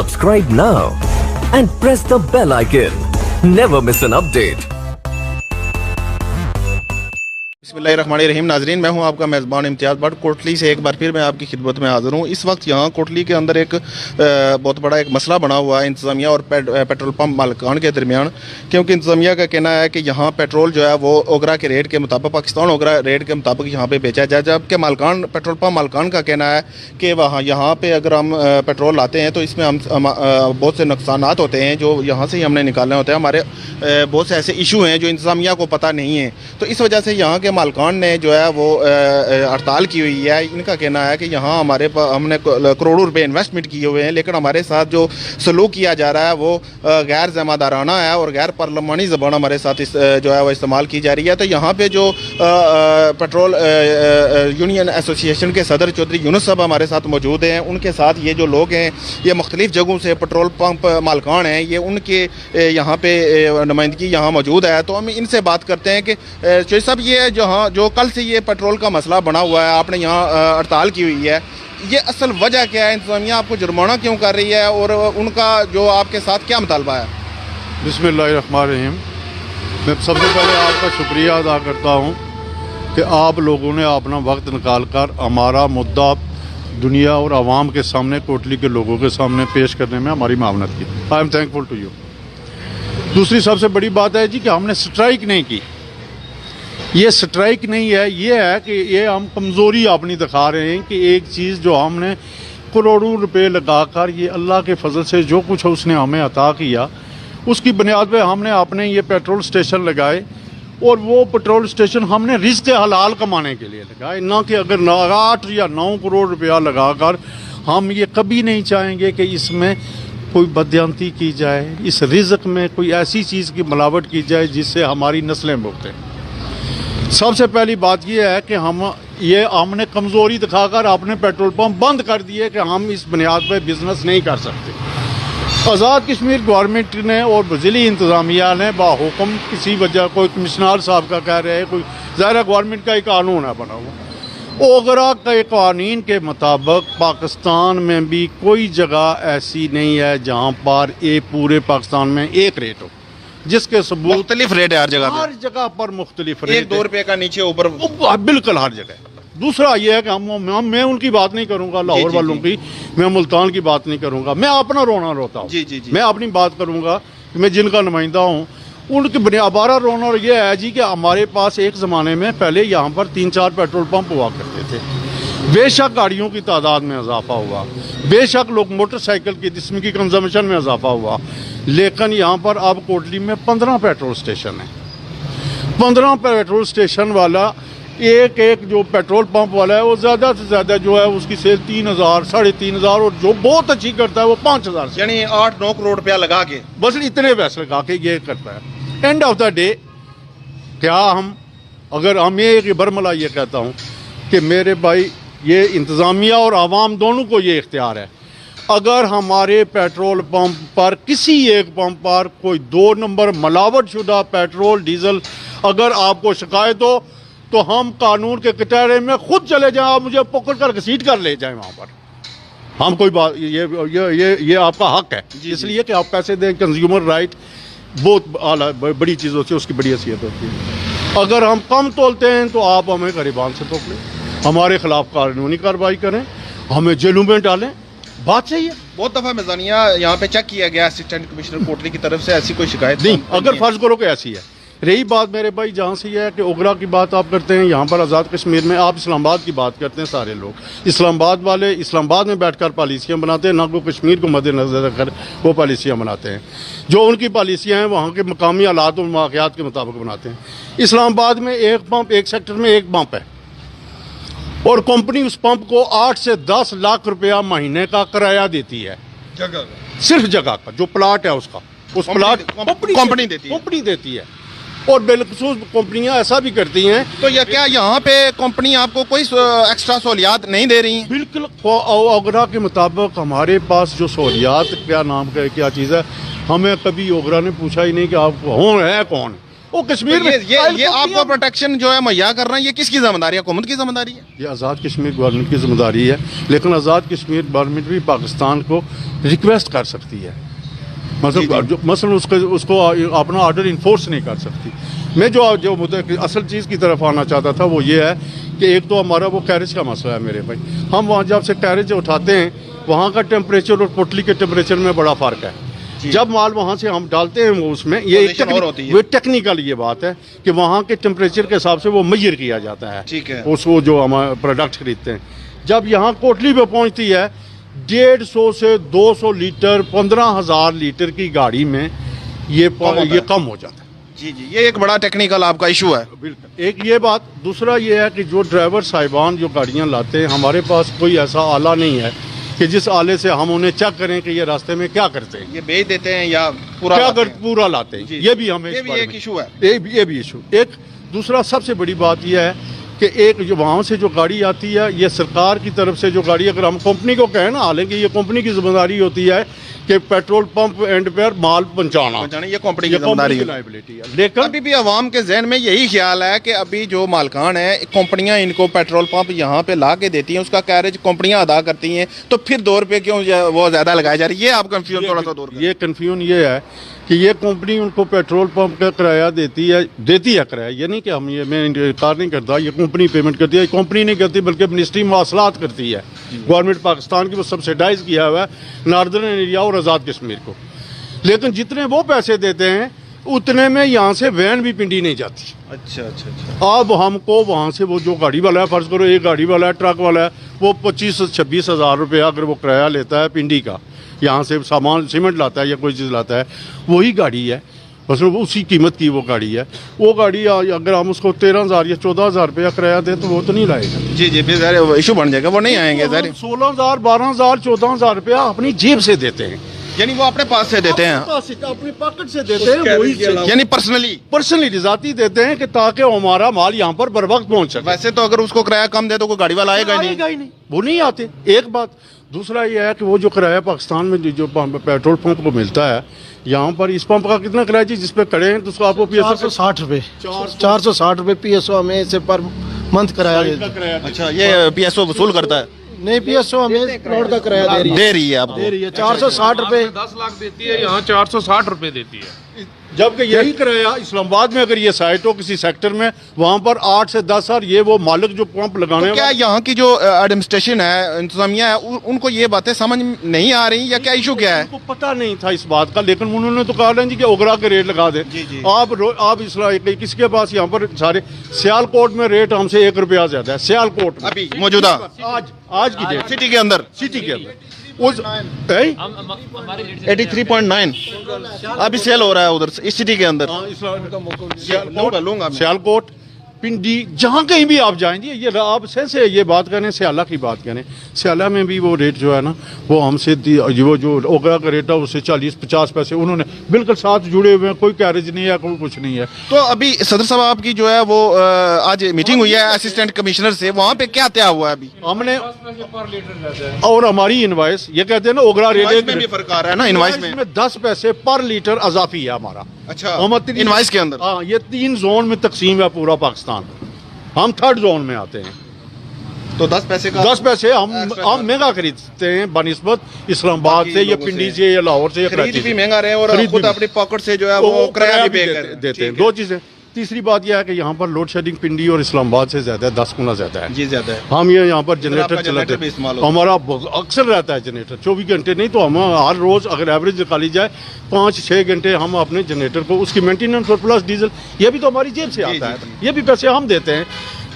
Subscribe now and press the bell icon. Never miss an update. बिस्मिल्लाहिर्रहमानिर्रहीम। नाजरीन, मैं हूं आपका मेज़बान इम्तियाज़ भट्ट। कोटली से एक बार फिर मैं आपकी खिदमत में हाज़िर हूं। इस वक्त यहां कोटली के अंदर एक बहुत बड़ा एक मसला बना हुआ है इंतज़ामिया और पेट्रोल पंप मालिकान के दरमियान, क्योंकि इंतज़ामिया का कहना है कि यहां पेट्रोल जो है वो ओगरा के रेट के मुताबिक, पाकिस्तान ओगरा रेट के मुताबिक यहां पे बेचा जाए, जबकि मालिकान पेट्रोल पंप मालिकान का कहना है कि वहाँ यहाँ पर अगर हम पेट्रोल लाते हैं तो इसमें हम बहुत से नुकसानात होते हैं जो यहाँ से ही हमने निकालने होते हैं। हमारे बहुत से ऐसे इशू हैं जो इंतज़ामिया को पता नहीं है, तो इस वजह से यहाँ के मालिकान ने जो है वो हड़ताल की हुई है। इनका कहना है कि यहाँ हमने करोड़ों रुपए इन्वेस्टमेंट किए हुए हैं, लेकिन हमारे साथ जो सलूक किया जा रहा है वो गैर ज़िम्मेदाराना है और गैर पार्लिमानी ज़बान हमारे साथ जो है वो इस्तेमाल की जा रही है। तो यहाँ पे जो पेट्रोल यूनियन एसोसिएशन के सदर चौधरी यूनुस साहब हमारे साथ मौजूद हैं। उनके साथ ये जो लोग हैं ये मुख्तलिफ जगहों से पेट्रोल पंप मालिकान हैं, ये उनके यहाँ पे नुमाइंदगी यहाँ मौजूद है। तो हम इनसे बात करते हैं कि चौधरी साहब, ये जो कल से ये पेट्रोल का मसला बना हुआ है, आपने यहाँ हड़ताल की हुई है, ये असल वजह क्या है? इंतज़ामिया आपको जुर्माना क्यों कर रही है और उनका जो आपके साथ क्या मुतालबा है? बिस्मिल्लाहिर्रहमानिर्रहीम। मैं सबसे पहले आपका शुक्रिया अदा करता हूँ कि आप लोगों ने अपना वक्त निकाल कर हमारा मुद्दा दुनिया और आवाम के सामने, कोटली के लोगों के सामने पेश करने में हमारी मावनत की। I am thankful to you. दूसरी सबसे बड़ी बात है जी कि हमने स्ट्राइक नहीं की। ये स्ट्राइक नहीं है, ये है कि ये हम कमज़ोरी अपनी दिखा रहे हैं कि एक चीज़ जो हमने करोड़ों रुपए लगाकर, ये अल्लाह के फजल से जो कुछ उसने हमें अता किया, उसकी बुनियाद पे हमने अपने ये पेट्रोल स्टेशन लगाए और वो पेट्रोल स्टेशन हमने रिज़्क़ हलाल कमाने के लिए लगाए, ना कि अगर 8 या 9 करोड़ रुपया लगाकर हम ये कभी नहीं चाहेंगे कि इसमें कोई बदयांती की जाए, इस रिज़्क़ में कोई ऐसी चीज़ की मिलावट की जाए जिससे हमारी नस्लें भुगतें। सबसे पहली बात यह है कि हमने कमज़ोरी दिखाकर अपने पेट्रोल पंप बंद कर दिए कि हम इस बुनियाद पर बिज़नेस नहीं कर सकते। आज़ाद कश्मीर गवर्नमेंट ने और ज़िली इंतज़ामिया ने बाहुक्म किसी वजह, कोई कमिश्नर साहब का कह रहे हैं, कोई ज़ाहिर गवर्नमेंट का एक कानून है बना हुआ, ओगरा के कानून के मुताबिक पाकिस्तान में भी कोई जगह ऐसी नहीं है जहाँ पर पूरे पाकिस्तान में एक रेट हो, जिसके सबूत मुख्तलिफ रेट है हर जगह पर मुख्तलिफ रेट, 1-2 रुपए का नीचे ऊपर, बिल्कुल हर जगह। दूसरा ये है कि मैं उनकी बात नहीं करूंगा, लाहौर वालों की, मैं मुल्तान की बात नहीं करूंगा, मैं अपना रोता हूँ। मैं अपनी बात करूंगा कि मैं जिनका नुमाइंदा हूँ उनकी बारह रोना ये है जी कि हमारे पास एक ज़माने में पहले यहाँ पर 3-4 पेट्रोल पंप हुआ करते थे। बेशक गाड़ियों की तादाद में इजाफा हुआ, बेशक लोग मोटरसाइकिल की जिस्म की कंजम्पशन में इजाफा हुआ, लेकिन यहाँ पर अब कोटली में 15 पेट्रोल स्टेशन है। 15 पेट्रोल स्टेशन वाला एक जो पेट्रोल पंप वाला है वो ज़्यादा से ज़्यादा जो है उसकी सेल 3,000, 3,500 और जो बहुत अच्छी करता है वो 5,000, यानी 8-9 करोड़ रुपया लगा के, बस इतने पैसे लगा के ये करता है। एंड ऑफ द डे क्या अगर हम ये बरमला ये कहता हूँ कि मेरे भाई, ये इंतज़ामिया और आवाम दोनों को ये इख्तियार है, अगर हमारे पेट्रोल पंप पर किसी एक पंप पर कोई 2 नंबर मिलावट शुदा पेट्रोल डीजल अगर आपको शिकायत हो तो हम कानून के कटहरे में खुद चले जाएं, आप मुझे पकड़ कर घसीट कर ले जाएं वहाँ पर। हम कोई बात, ये आपका हक है, इसलिए कि आप पैसे दें। कंज्यूमर राइट बहुत आला बड़ी चीज़ होती है, उसकी बड़ी हैसियत होती है। अगर हम कम तोलते हैं तो आप हमें गरीबान से तोल लें, हमारे खिलाफ कानूनी कार्रवाई करें, हमें जेलों में डालें, बात सही है। बहुत दफ़ा मिज़ानिया यहाँ पे चेक किया गया असिस्टेंट कमिश्नर कोटली की तरफ से, ऐसी कोई शिकायत नहीं। अगर फर्ज करो कि ऐसी है। रही बात मेरे भाई जहाँ से यह है कि ओगरा की बात आप करते हैं, यहाँ पर आज़ाद कश्मीर में आप इस्लामाबाद की बात करते हैं। सारे लोग इस्लामाबाद वाले इस्लामाबाद में बैठकर पॉलिसियाँ बनाते हैं, ना को कश्मीर को मद्देनजर रखकर वो पॉलिसियाँ बनाते हैं। जो उनकी पॉलिसियाँ हैं वहाँ के मकामी हालात और वाक़यात के मुताबिक बनाते हैं। इस्लामाबाद में एक सेक्टर में एक पंप है और कंपनी उस पंप को 8 से 10 लाख रुपया महीने का किराया देती है, जगह, सिर्फ जगह का जो प्लाट है उसका, उस प्लाट कंपनी देती है। और बिलखसूस कंपनियां ऐसा भी करती हैं। तो ये क्या यहाँ पे कंपनी आपको कोई एक्स्ट्रा सहूलियात नहीं दे रही हैं? बिल्कुल, ओगरा के मुताबिक हमारे पास जो सहूलियात क्या नाम का क्या चीज़ है, हमें कभी ओगरा ने पूछा ही नहीं कि आप है कौन। वो कश्मीर तो में ये आपको प्रोटेक्शन जो है मुहैया कर रहे हैं, ये किसकी जिम्मेदारी है? हुकूमत की जिम्मेदारी है? ये आज़ाद कश्मीर गवर्नमेंट की जिम्मेदारी है, लेकिन आज़ाद कश्मीर गवर्नमेंट भी पाकिस्तान को रिक्वेस्ट कर सकती है, मतलब मसलन उसको अपना ऑर्डर इन्फोर्स नहीं कर सकती। मैं जो मुद्दे असल चीज़ की तरफ आना चाहता था वो ये है कि एक तो हमारा वो कैरेज का मसला है मेरे भाई। हम वहाँ जब से कैरेज उठाते हैं वहाँ का टेम्परेचर और पोटली के टेम्परेचर में बड़ा फ़र्क है। जब माल वहाँ से हम डालते हैं वो उसमें ये टेक्निकल ये बात है कि वहाँ के टेम्परेचर के हिसाब से वो मेजर किया जाता है, ठीक है, उसको जो हम प्रोडक्ट खरीदते हैं। जब यहाँ कोटली पे पहुँचती है 150 से 200 लीटर 15,000 लीटर की गाड़ी में ये कम हो जाता है। जी जी, ये एक बड़ा टेक्निकल आपका इशू है। बिल्कुल, एक ये बात। दूसरा ये है कि जो ड्राइवर साहिबान जो गाड़ियाँ लाते हैं, हमारे पास कोई ऐसा आला नहीं है कि जिस आले से हम उन्हें चेक करें कि ये रास्ते में क्या करते हैं, ये बेच देते हैं या पूरा पूरा लाते हैं। ये भी हमें एक इशू है, ये भी इशू। एक दूसरा सबसे बड़ी बात यह है कि एक जो वहाँ से जो गाड़ी आती है, ये सरकार की तरफ से जो गाड़ी, अगर हम कंपनी को कहें ना, हालांकि ये कंपनी की जिम्मेदारी होती है कि पेट्रोल पंप एंड पर माल पहुँचाना, ये कंपनी की जिम्मेदारी है। लेकिन अभी भी आवाम के जहन में यही ख्याल है कि अभी जो मालकान है, कंपनियां इनको पेट्रोल पंप यहाँ पे ला के देती हैं, उसका कैरेज कंपनियां अदा करती हैं, तो फिर 2 रुपये क्यों वो ज्यादा लगाए जा रही है? ये आप कंफ्यूजन थोड़ा सा दूर करें। ये कंफ्यूजन ये है कि ये कंपनी उनको पेट्रोल पंप का किराया देती है किराया। ये नहीं कि हम ये मैं इनकार नहीं करता, ये कंपनी पेमेंट करती है। कंपनी नहीं करती बल्कि मिनिस्ट्री मवासलात करती है, गवर्नमेंट पाकिस्तान की, वो सब्सिडाइज किया हुआ है नॉर्दर्न एरिया और आज़ाद कश्मीर को। लेकिन जितने वो पैसे देते हैं उतने में यहाँ से वैन भी पिंडी नहीं जाती। अच्छा अच्छा अच्छा। अब हमको वहाँ से वो जो गाड़ी वाला है, फर्ज करो एक गाड़ी वाला है, ट्रक वाला है, वो 25 से 26 हज़ार रुपया अगर वो किराया लेता है पिंडी का, यहाँ से सामान सीमेंट लाता है या कोई चीज़ लाता है, वही गाड़ी है, बस उसी कीमत की वो गाड़ी है। वो गाड़ी अगर हम उसको 13,000 या 14,000 रुपया किराया दें तो वो तो नहीं लाएगा। जी जी, फिर इशू बन जाएगा, वो नहीं आएंगे। 16,000 12,000 14,000 रुपया अपनी जेब से देते हैं, यानी वो अपने पास से देते हैं, अपनी पॉकेट से देते हैं, वही यानी पर्सनली जाती देते हैं कि ताकि हमारा माल यहाँ पर बर वक्त पहुँच सके। वैसे तो अगर उसको किराया कम दे तो कोई गाड़ी वाला आएगा नहीं, वो नहीं आते। एक बात। दूसरा ये है कि वो जो किराया पाकिस्तान में जो पेट्रोल पंप को मिलता है, यहाँ पर इस पंप का कितना किराया जी जिस पे खड़े हैं, तो उसको आपको 460 रुपये 460 रुपये PSO हमें से पर मंथ किराया देता है। अच्छा, ये PSO वसूल करता है? नहीं, PSO हमें रोड का किराया दे रही है आपको? दे रही है 460 रुपये। 10 लाख देती है, यहाँ 460 रुपये देती है। जबकि यही किराया इस्लामाबाद में अगर ये साइट हो किसी सेक्टर में, वहाँ पर 8 से 10 हज़ार ये वो मालिक जो पंप लगाने। तो क्या यहाँ की जो एडमिनिस्ट्रेशन है, इंतजामिया है, उनको ये बातें समझ नहीं आ रही, या क्या इशू क्या है? उनको पता नहीं था इस बात का, लेकिन उन्होंने तो कहा जी कि ओगरा के रेट लगा दे। आप किसके पास यहाँ पर सारे सियालकोट में रेट हमसे 1 रुपया ज्यादा है। सियालकोट अभी मौजूदा आज की डेट सिटी के अंदर 83.9 अभी सेल हो रहा है उधर इस सिटी के अंदर। सियालकोट, पिंडी, जहाँ कहीं भी आप जाएंगे, ये आप से ये बात करें, सियाला की बात करें, सियाला में भी वो रेट जो है ना, वो हमसे वो जो ओगरा का रेट है उससे 40-50 पैसे उन्होंने बिल्कुल साथ जुड़े हुए हैं, कोई कैरेज नहीं है, कोई कुछ नहीं है। तो अभी सदर साहब आपकी जो है वो आज मीटिंग हुई है असिस्टेंट कमिश्नर से, वहाँ पे क्या तय हुआ है? अभी हमने और हमारी इनवाइस ये कहते हैं ना, ओगरा रेट में भी फर्क आ रहा है ना, इनवाइस में 10 पैसे पर लीटर अजाफी है हमारा। अच्छा, इनवाइस के अंदर? हाँ, ये 3 जोन में तकसीम है पूरा पाकिस्तान, हम 3rd जोन में आते हैं। तो 10 पैसे का 10 पैसे हम महंगा खरीदते हैं बनिस्बत इस्लामाबाद से या पिंडी से या लाहौर से या कराची से। भी महंगा रहे और खुद अपनी पॉकेट से जो है वो किराया भी देते हैं। 2 चीजें। तीसरी बात यह है कि यहाँ पर लोड शेडिंग पिंडी और इस्लामाबाद से ज्यादा है, 10 गुना ज्यादा है। जी ज्यादा है। हम ये यहाँ पर जनरेटर चलाते हैं, हमारा अक्सर रहता है जनरेटर, 24 घंटे नहीं तो हम हर रोज अगर एवरेज निकाली जाए 5-6 घंटे हम अपने जनरेटर को, उसकी मेंटेनेंस और प्लस डीजल, ये भी तो हमारी जेब से आता है, ये भी पैसे हम देते हैं।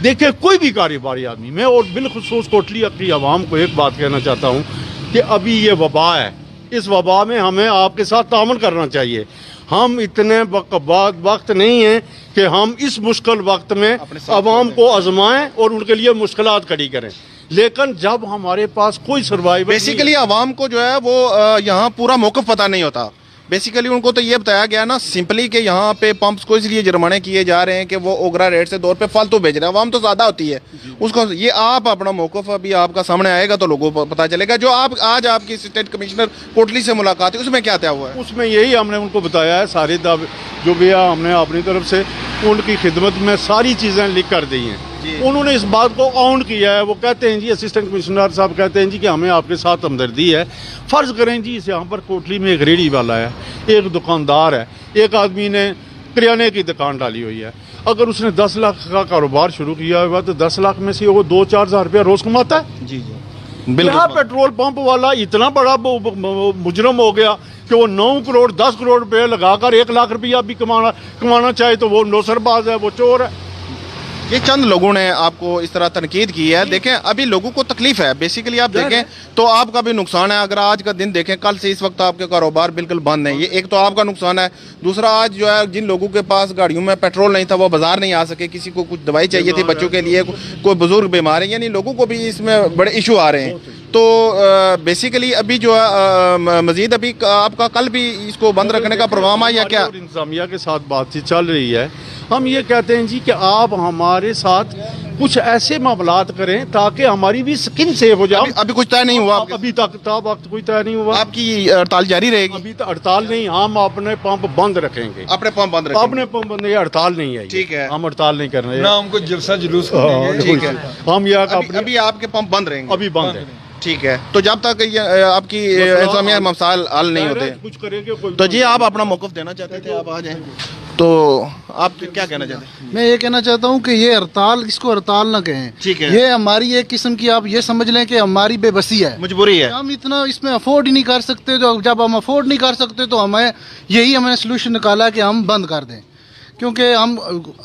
देखिए, कोई भी कारोबारी आदमी, मैं और बिलखुसूस कोटली की आवाम को एक बात कहना चाहता हूँ कि अभी ये वबा है, इस वबा में हमें आपके साथ तामन करना चाहिए। हम इतने वक्त नहीं है कि हम इस मुश्किल वक्त में आवाम को आजमाएं और उनके लिए मुश्किलात खड़ी करें, लेकिन जब हमारे पास कोई सर्वाइवल, बेसिकली आवाम को जो है वो यहाँ पूरा मौक़िफ़ पता नहीं होता, बेसिकली उनको तो ये बताया गया ना सिंपली कि यहाँ पे पंप्स को इसलिए जुर्माने किए जा रहे हैं कि वो ओगरा रेट से दौर पे फालतू बेच रहे हैं, आवाम तो ज़्यादा होती है उसको। ये आप अपना मौक़िफ़ अभी आपका सामने आएगा तो लोगों को पता चलेगा। जो आप आज आपकी स्टेट कमिश्नर कोटली से मुलाकात है उसमें क्या तय हुआ है? उसमें यही हमने उनको बताया है, सारी जो भी है हमने अपनी तरफ से उनकी खिदमत में सारी चीज़ें लिख कर दी हैं। उन्होंने इस बात को ऑन किया है। वो कहते हैं जी, असिस्टेंट कमिश्नर साहब कहते हैं जी कि हमें आपके साथ हमदर्दी है। फ़र्ज़ करें जी इस यहाँ पर कोटली में एक रेहड़ी वाला है, एक दुकानदार है, एक आदमी ने किराने की दुकान डाली हुई है। अगर उसने 10 लाख का कारोबार शुरू किया हुआ तो 10 लाख में से वो 2-4 हज़ार रुपया रोज़ कमाता है। जी बिल्कुल। पेट्रोल पंप वाला इतना बड़ा मुजरम हो गया कि वो 9 करोड़ 10 करोड़ रुपए लगाकर 1 लाख रुपया भी कमाना चाहे तो वो नौसरबाज है, वो चोर है। ये चंद लोगों ने आपको इस तरह तनकीद की है। देखें अभी लोगों को तकलीफ है, बेसिकली आप देखें तो आपका भी नुकसान है। अगर आज का दिन देखें, कल से इस वक्त आपके कारोबार बिल्कुल बंद है। ये एक तो आपका नुकसान है, दूसरा आज जो है जिन लोगों के पास गाड़ियों में पेट्रोल नहीं था वो बाजार नहीं आ सके, किसी को कुछ दवाई चाहिए थी बच्चों के लिए, कोई बुजुर्ग बीमार है, यानी लोगों को भी इसमें बड़े इशू आ रहे हैं। तो बेसिकली अभी जो है मजीद अभी आपका कल भी इसको बंद रखने का प्रोग्राम है या क्या? इंतजामिया के साथ बातचीत चल रही है। हम ये कहते हैं जी कि आप हमारे साथ कुछ ऐसे मामलात करें ताकि हमारी भी स्किन सेव हो जाए। अभी कुछ तय नहीं हुआ? अभी तक वक्त कोई तय नहीं हुआ। आपकी हड़ताल जारी रहेगी? अभी तक हड़ताल नहीं, हम अपने पंप बंद रखेंगे। अपने पंप बंद रखेंगे? अपने पंप बंद, ये हड़ताल नहीं है। ठीक है, हम हड़ताल नहीं कर रहे ना हमको जलसा जुलूस। ठीक है, हम यहाँ अभी आपके पंप बंद रहेंगे? अभी बंद है। ठीक है, तो जब तक ये आपकी इंतजामिया मसाइल हल नहीं होते कुछ करेंगे तो जी आप अपना मौक़िफ़ देना चाहते थे, आप आ जाएं। तो आप क्या कहना चाहते हैं? मैं ये कहना चाहता हूँ कि ये हड़ताल, इसको हड़ताल ना कहें। ठीक है। ये हमारी एक किस्म की, आप ये समझ लें कि हमारी बेबसी है, मजबूरी है। हम इतना इसमें अफोर्ड ही नहीं कर सकते। तो जब हम अफोर्ड नहीं कर सकते तो हमने सोल्यूशन निकाला कि हम बंद कर दें, क्योंकि हम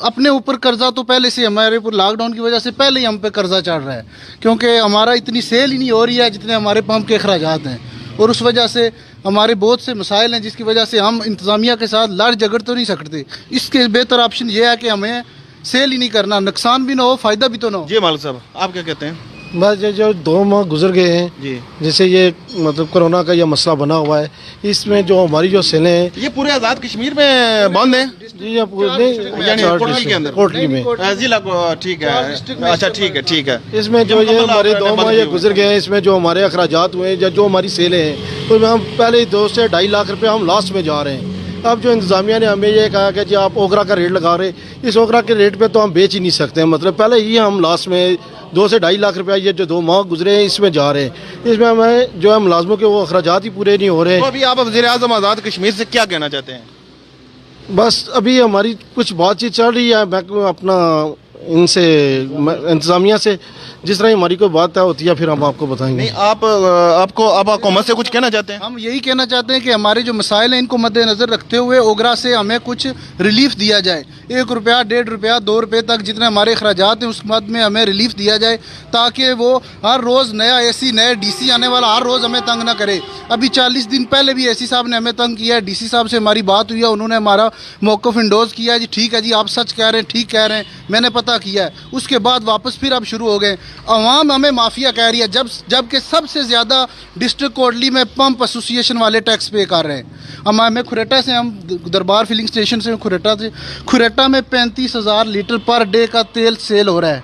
अपने ऊपर कर्जा तो पहले से हमारे ऊपर लॉकडाउन की वजह से पहले ही हम पे कर्जा चढ़ रहा है, क्योंकि हमारा इतनी सेल ही नहीं हो रही है जितने हमारे पंप के अखराजात हैं, और उस वजह से हमारे बहुत से मसाइल हैं जिसकी वजह से हम इंतज़ामिया के साथ लड़ झगड़ तो नहीं सकते। इसके बेहतर ऑप्शन ये है कि हमें सेल ही नहीं करना, नुकसान भी ना हो, फ़ायदा भी तो ना हो। जी मालिक साहब, आप क्या कहते हैं? बस ये जो 2 माह गुजर गए हैं जी, जैसे ये मतलब कोरोना का ये मसला बना हुआ है, इसमें जो हमारी जो सेलें हैं ये पूरे आज़ाद कश्मीर में बंद है जी, यानी कोटली के अंदर, कोटली में जिला को। ठीक है, अच्छा ठीक है, ठीक है। इसमें जो ये हमारे 2 माह ये गुजर गए हैं, इसमें जो हमारे अखराजात हुए हैं या जो हमारी सेलें हैं, तो हम पहले 2 से 2.5 लाख रुपये हम लॉस में जा रहे हैं। अब जो इंतज़ामिया ने हमें ये कहा कि जी आप ओगरा का रेट लगा रहे, इस ओगरा के रेट पे तो हम बेच ही नहीं सकते हैं। मतलब पहले ही हम लॉस में 2 से 2.5 लाख रुपया ये जो 2 माह गुजरे हैं इसमें जा रहे हैं। इसमें हमें जो है मुलाजमों के वो अखराजात ही पूरे नहीं हो रहे। तो अभी आप वज़ीर-ए-आज़म आज़ाद कश्मीर से क्या कहना चाहते हैं? बस अभी हमारी कुछ बातचीत चल रही है, मैं अपना इनसे इंतज़ामिया से जिस तरह हमारी कोई बात तय होती है फिर हम आपको बताएंगे। नहीं, आपको अब हुकूमत से कुछ कहना चाहते हैं? हम यही कहना चाहते हैं कि हमारे जो मसाइल हैं इनको मद्देनज़र रखते हुए ओगरा से हमें कुछ रिलीफ दिया जाए। 1 रुपया, 1.5 रुपया, 2 रुपये तक जितने हमारे अखराजात हैं उस मद में हमें रिलीफ दिया जाए, ताकि वो हर रोज़ नया AC, नया DC आने वाला हर रोज़ हमें तंग ना करे। अभी 40 दिन पहले भी AC साहब ने हमें तंग किया है। DC साहब से हमारी बात हुई है, उन्होंने हमारा मौक़िफ़ इंडोज़ किया है, जी ठीक है जी आप सच कह रहे हैं, ठीक कह रहे हैं, मैंने पता किया है। उसके बाद वापस फिर अब शुरू हो गए। अवाम हमें माफिया कह रही है, जबकि सबसे ज़्यादा डिस्ट्रिक्ट कोटली में पंप एसोसिएशन वाले टैक्स पे कर रहे हैं। हमें खुरेटा से, हम दरबार फिलिंग स्टेशन से खुरेटा में 35,000 लीटर पर डे का तेल सेल हो रहा है।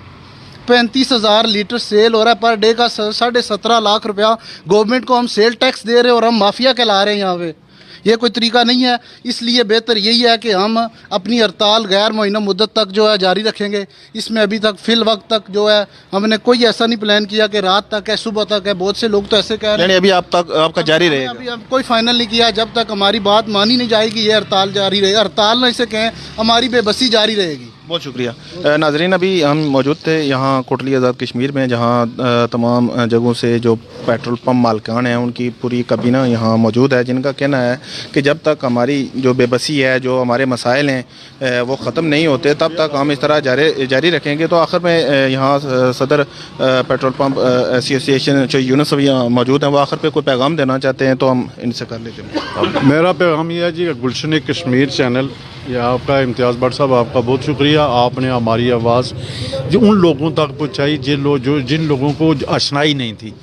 35,000 लीटर सेल हो रहा है पर डे का। 17.5 लाख रुपया गवर्नमेंट को हम सेल टैक्स दे रहे हैं और हम माफिया कहला रहे हैं यहाँ पे। ये कोई तरीका नहीं है। इसलिए बेहतर यही है कि हम अपनी हड़ताल गैर मुअय्यना मुद्दत तक जो है जारी रखेंगे। इसमें अभी तक फिल वक्त तक जो है हमने कोई ऐसा नहीं प्लान किया कि रात तक है, सुबह तक है। बहुत से लोग तो ऐसे कह रहे हैं। अभी आपका जारी रहेगा? अभी हम कोई फाइनल नहीं किया। जब तक हमारी बात मानी नहीं जाएगी ये हड़ताल जारी रहेगी। हड़ताल ना इसे कहें, हमारी बेबसी जारी रहेगी। बहुत शुक्रिया नाजरीन। अभी हम मौजूद थे यहाँ कोटली आज़ाद कश्मीर में, जहाँ तमाम जगहों से जो पेट्रोल पंप मालिकान हैं उनकी पूरी काबीना यहाँ मौजूद है, जिनका कहना है कि जब तक हमारी जो बेबसी है, जो हमारे मसाइल हैं वो ख़त्म नहीं होते, तब तक हम इस तरह जारी रखेंगे। तो आखिर में यहाँ सदर पेट्रोल पंप एसोसिएशन जो यूनुस यहाँ मौजूद हैं, वो आखिर पे कोई पैगाम देना चाहते हैं तो हम इनसे कर लेते हैं। मेरा पैगाम यह है जी, गुलशन कश्मीर चैनल या आपका इम्तियाज़ भट्ट साहब, आपका बहुत शुक्रिया। आपने हमारी आवाज़ जो उन लोगों तक पहुँचाई जिन लोगों को आशनाई नहीं थी,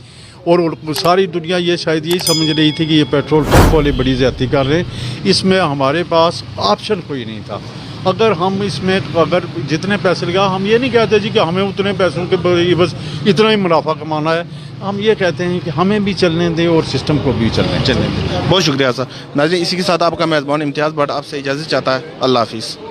और सारी दुनिया ये शायद यही समझ रही थी कि ये पेट्रोल पंप वाले बड़ी ज़्यादती कर रहे हैं। इसमें हमारे पास ऑप्शन कोई नहीं था। अगर हम इसमें अगर जितने पैसे लगा, हम ये नहीं कहते जी कि हमें उतने पैसों के बस इतना ही मुनाफा कमाना है। हम ये कहते हैं कि हमें भी चलने दें और सिस्टम को भी चलने दें। बहुत शुक्रिया सर। नाज़रीन, इसी के साथ आपका मेज़बान इम्तियाज़ भट्ट आपसे इजाज़त चाहता है। अल्लाह हाफिज़।